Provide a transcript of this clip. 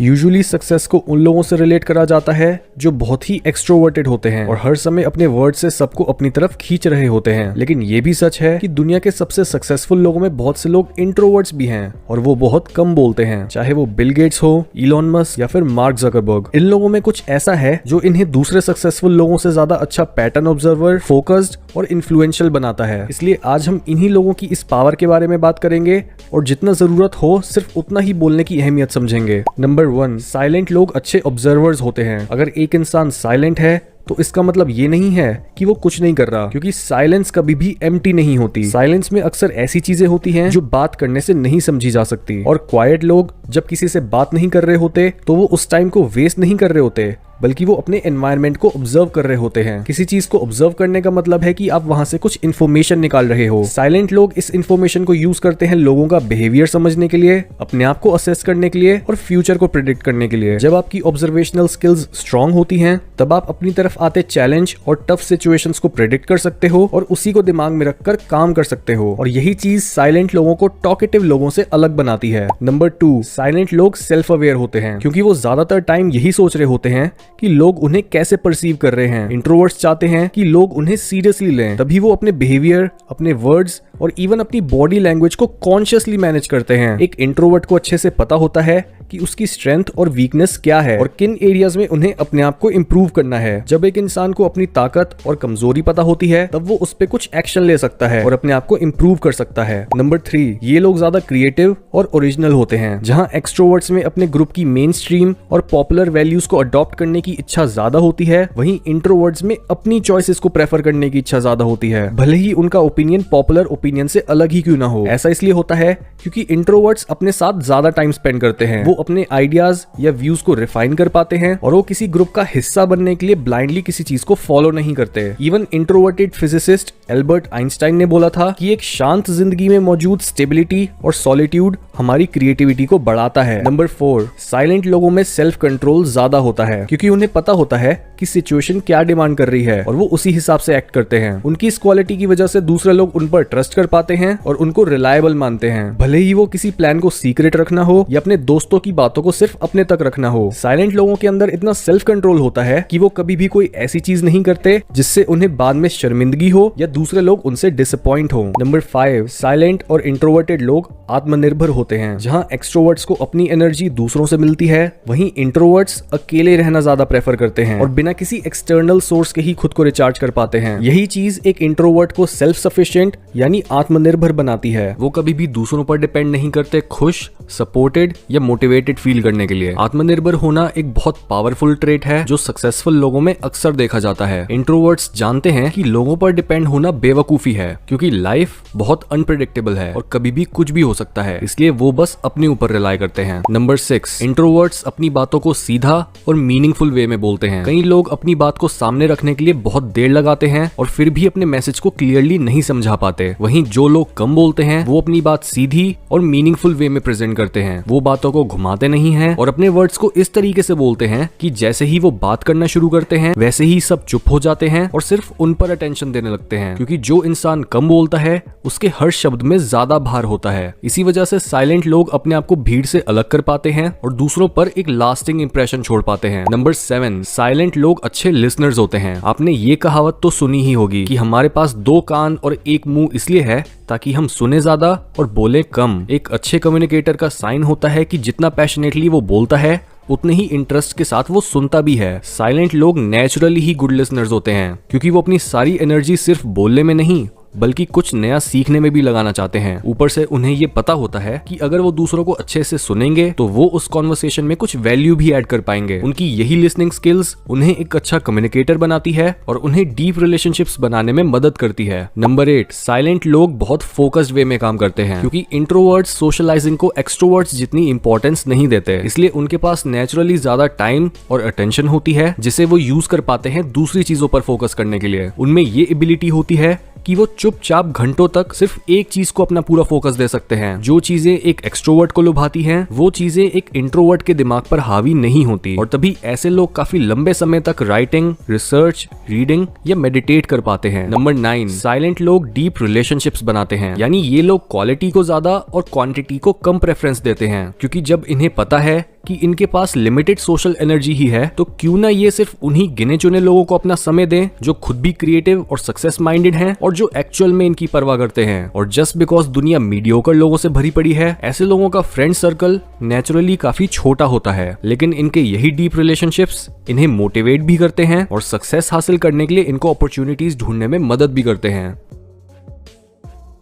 Usually success को उन लोगों से रिलेट करा जाता है जो बहुत ही एक्सट्रोवर्टेड होते हैं और हर समय अपने वर्ड से सबको अपनी तरफ खींच रहे होते हैं। लेकिन ये भी सच है कि दुनिया के सबसे सक्सेसफुल लोगों में बहुत से लोग इंट्रोवर्ट्स भी हैं और वो बहुत कम बोलते हैं, चाहे वो बिल गेट्स हो, इलॉन मस्क या फिर मार्क जकरबर्ग। इन लोगों में कुछ ऐसा है जो इन्हें दूसरे सक्सेसफुल लोगों से ज्यादा अच्छा पैटर्न ऑब्जर्वर, फोकस्ड और इन्फ्लुएंशियल बनाता है। इसलिए आज हम इन्हीं लोगों की इस पावर के बारे में बात करेंगे और जितना जरूरत हो सिर्फ उतना ही बोलने की अहमियत समझेंगे। नंबर 1, साइलेंट लोग अच्छे ऑब्जर्वर्स होते हैं। अगर एक इंसान साइलेंट है तो इसका मतलब ये नहीं है कि वो कुछ नहीं कर रहा, क्योंकि साइलेंस कभी भी एम्प्टी नहीं होती। साइलेंस में अक्सर ऐसी चीजें होती हैं जो बात करने से नहीं समझी जा सकती। और क्वाइट लोग जब किसी से बात नहीं कर रहे होते तो वो उस टाइम को वेस्ट नहीं कर रहे होते, बल्कि वो अपने एनवायरनमेंट को ऑब्जर्व कर रहे होते हैं। किसी चीज को ऑब्जर्व करने का मतलब है कि आप वहां से कुछ इन्फॉर्मेशन निकाल रहे हो। साइलेंट लोग इस इन्फॉर्मेशन को यूज करते हैं लोगों का बिहेवियर समझने के लिए, अपने आप को असेस करने के लिए और फ्यूचर को प्रिडिक्ट करने के लिए। जब आपकी ऑब्जर्वेशनल स्किल्स स्ट्रांग होती हैं तब आप अपनी तरफ आते चैलेंज और टफ सिचुएशंस को प्रिडिक्ट कर सकते हो और उसी को दिमाग में रखकर काम कर सकते हो। और यही चीज साइलेंट लोगों को टॉकेटिव लोगों से अलग बनाती है। नंबर 2, साइलेंट लोग सेल्फ अवेयर होते हैं, क्योंकि वो ज्यादातर टाइम यही सोच रहे होते हैं कि लोग उन्हें कैसे परसीव कर रहे हैं। इंट्रोवर्ट्स चाहते हैं कि लोग उन्हें सीरियसली लें, तभी वो अपने बिहेवियर, अपने वर्ड्स और इवन अपनी बॉडी लैंग्वेज को कॉन्शियसली मैनेज करते हैं। एक इंट्रोवर्ट को अच्छे से पता होता है कि उसकी स्ट्रेंथ और वीकनेस क्या है और किन एरियाज में उन्हें अपने आप को इम्प्रूव करना है। जब एक इंसान को अपनी ताकत और कमजोरी पता होती है तब वो उस पे कुछ एक्शन ले सकता है और अपने आप को इम्प्रूव कर सकता है। नंबर 3, ये लोग ज्यादा क्रिएटिव और ओरिजिनल होते हैं। जहां एक्सट्रोवर्ट्स में अपने ग्रुप की मेन स्ट्रीम और पॉपुलर वैल्यूज को अडॉप्ट करने की इच्छा ज्यादा होती है, वहीं इंट्रोवर्ट्स में अपनी चॉइसेस को प्रेफर करने की इच्छा ज्यादा होती है, भले ही उनका ओपिनियन पॉपुलर ओपिनियन से अलग ही क्यों ना हो। ऐसा इसलिए होता है क्योंकि इंट्रोवर्ट्स अपने साथ ज्यादा टाइम स्पेंड करते हैं। वो अपने आइडियाज या व्यूज को रिफाइन कर पाते हैं और वो किसी ग्रुप का हिस्सा बनने के लिए ब्लाइंडली किसी चीज को फॉलो नहीं करते। Even introverted physicist Albert Einstein ने बोला था कि एक शांत जिंदगी में मौजूद स्टेबिलिटी और सॉलिट्यूड हमारी क्रिएटिविटी को बढ़ाता है। नंबर 4, साइलेंट लोगों में सेल्फ कंट्रोल ज्यादा होता है, क्योंकि उन्हें पता होता है कि सिचुएशन क्या डिमांड कर रही है और वो उसी हिसाब से एक्ट करते हैं। उनकी इस क्वालिटी की वजह से दूसरे लोग उन पर ट्रस्ट कर पाते हैं और उनको रिलायबल मानते हैं, भले ही वो किसी प्लान को सीक्रेट रखना हो या अपने दोस्तों की बातों को सिर्फ अपने तक रखना हो। साइलेंट लोगों के अंदर इतना सेल्फ कंट्रोल होता है कि वो कभी भी कोई ऐसी चीज नहीं करते जिससे उन्हें बाद में शर्मिंदगी हो या दूसरे लोग उनसे डिसअपॉइंट हो। नंबर 5, साइलेंट और इंट्रोवर्टेड लोग आत्मनिर्भर होते हैं। जहां एक्सट्रोवर्ट्स को अपनी एनर्जी दूसरों से मिलती है, वहीं इंट्रोवर्ट्स अकेले रहना ज्यादा प्रेफर करते हैं और बिना किसी एक्सटर्नल सोर्स के ही खुद को रिचार्ज कर पाते हैं। यही चीज एक इंट्रोवर्ट को सेल्फ सफिशिएंट यानी आत्मनिर्भर बनाती है। वो कभी भी दूसरों पर डिपेंड नहीं करते खुश, सपोर्टेड या मोटिवेटेड फील करने के लिए। आत्मनिर्भर होना एक बहुत पावरफुल ट्रेट है जो सक्सेसफुल लोगों में अक्सर देखा जाता है। इंट्रोवर्ट्स जानते हैं कि लोगों पर डिपेंड होना बेवकूफी है, क्योंकि लाइफ बहुत अनप्रेडिक्टेबल है और कभी भी कुछ भी हो सकता है, इसलिए वो बस अपने ऊपर रिलाई करते हैं। नंबर 6, इंट्रोवर्ट्स अपनी बातों को सीधा और मीनिंगफुल वे में बोलते हैं। कई लोग अपनी बात को सामने रखने के लिए बहुत देर लगाते हैं और फिर भी अपने मैसेज को क्लियरली नहीं समझा पाते। वहीं जो लोग कम बोलते हैं वो अपनी बात सीधी और मीनिंगफुल वे में प्रेजेंट करते हैं। वो बातों को घुमाते नहीं हैं और अपने वर्ड्स को इस तरीके से बोलते हैं कि जैसे ही वो बात करना शुरू करते हैं वैसे ही सब चुप हो जाते हैं और सिर्फ उन पर अटेंशन देने लगते हैं, क्योंकि जो इंसान कम बोलता है उसके हर शब्द में ज्यादा भार होता है। इसी वजह से साइलेंट लोग अपने आप को भीड़ से अलग कर पाते हैं और दूसरों पर एक लास्टिंग इंप्रेशन छोड़ पाते हैं। नंबर 7, साइलेंट लोग अच्छे लिसनर्स होते हैं। आपने ये कहावत तो सुनी ही होगी कि हमारे पास 2 कान और 1 मुंह इसलिए है ताकि हम सुने ज्यादा और बोले कम। एक अच्छे कम्युनिकेटर का साइन होता है कि जितना पैशनेटली वो बोलता है उतने ही इंटरेस्ट के साथ वो सुनता भी है। साइलेंट लोग नेचुरली ही गुड लिसनर्स होते हैं, क्योंकि वो अपनी सारी एनर्जी सिर्फ बोलने में नहीं बल्कि कुछ नया सीखने में भी लगाना चाहते हैं। ऊपर से उन्हें ये पता होता है कि अगर वो दूसरों को अच्छे से सुनेंगे तो वो उस कॉन्वर्सेशन में कुछ वैल्यू भी ऐड कर पाएंगे। उनकी यही लिसनिंग स्किल्स उन्हें एक अच्छा कम्युनिकेटर बनाती है और उन्हें डीप रिलेशनशिप्स बनाने में मदद करती है। नंबर 8, साइलेंट लोग बहुत फोकस्ड वे में काम करते हैं, क्योंकि इंट्रोवर्ट्स सोशलाइजिंग को एक्सट्रोवर्ट्स जितनी इंपॉर्टेंस नहीं देते, इसलिए उनके पास नेचुरली ज्यादा टाइम और अटेंशन होती है जिसे वो यूज कर पाते हैं दूसरी चीजों पर फोकस करने के लिए। उनमें ये एबिलिटी होती है कि वो चुपचाप घंटों तक सिर्फ एक चीज को अपना पूरा फोकस दे सकते हैं। जो चीजें एक एक्सट्रोवर्ट को लुभाती हैं, वो चीजें एक इंट्रोवर्ट के दिमाग पर हावी नहीं होती, और तभी ऐसे लोग काफी लंबे समय तक राइटिंग, रिसर्च, रीडिंग या मेडिटेट कर पाते हैं। नंबर 9, साइलेंट लोग डीप रिलेशनशिप्स बनाते हैं, यानी ये लोग क्वालिटी को ज्यादा और क्वांटिटी को कम प्रेफरेंस देते हैं, क्योंकि जब इन्हें पता है कि इनके पास लिमिटेड सोशल एनर्जी ही है, तो क्यों ना ये सिर्फ उन्हीं गिने चुने लोगों को अपना समय दें जो खुद भी क्रिएटिव और सक्सेस माइंडेड हैं और जो एक्चुअल में इनकी परवाह करते हैं। और जस्ट बिकॉज दुनिया मीडियोकर लोगों से भरी पड़ी है, ऐसे लोगों का फ्रेंड सर्कल नेचुरली काफी छोटा होता है, लेकिन इनके यही डीप रिलेशनशिप्स इन्हें मोटिवेट भी करते हैं और सक्सेस हासिल करने के लिए इनको अपॉर्चुनिटीज ढूंढने में मदद भी करते हैं।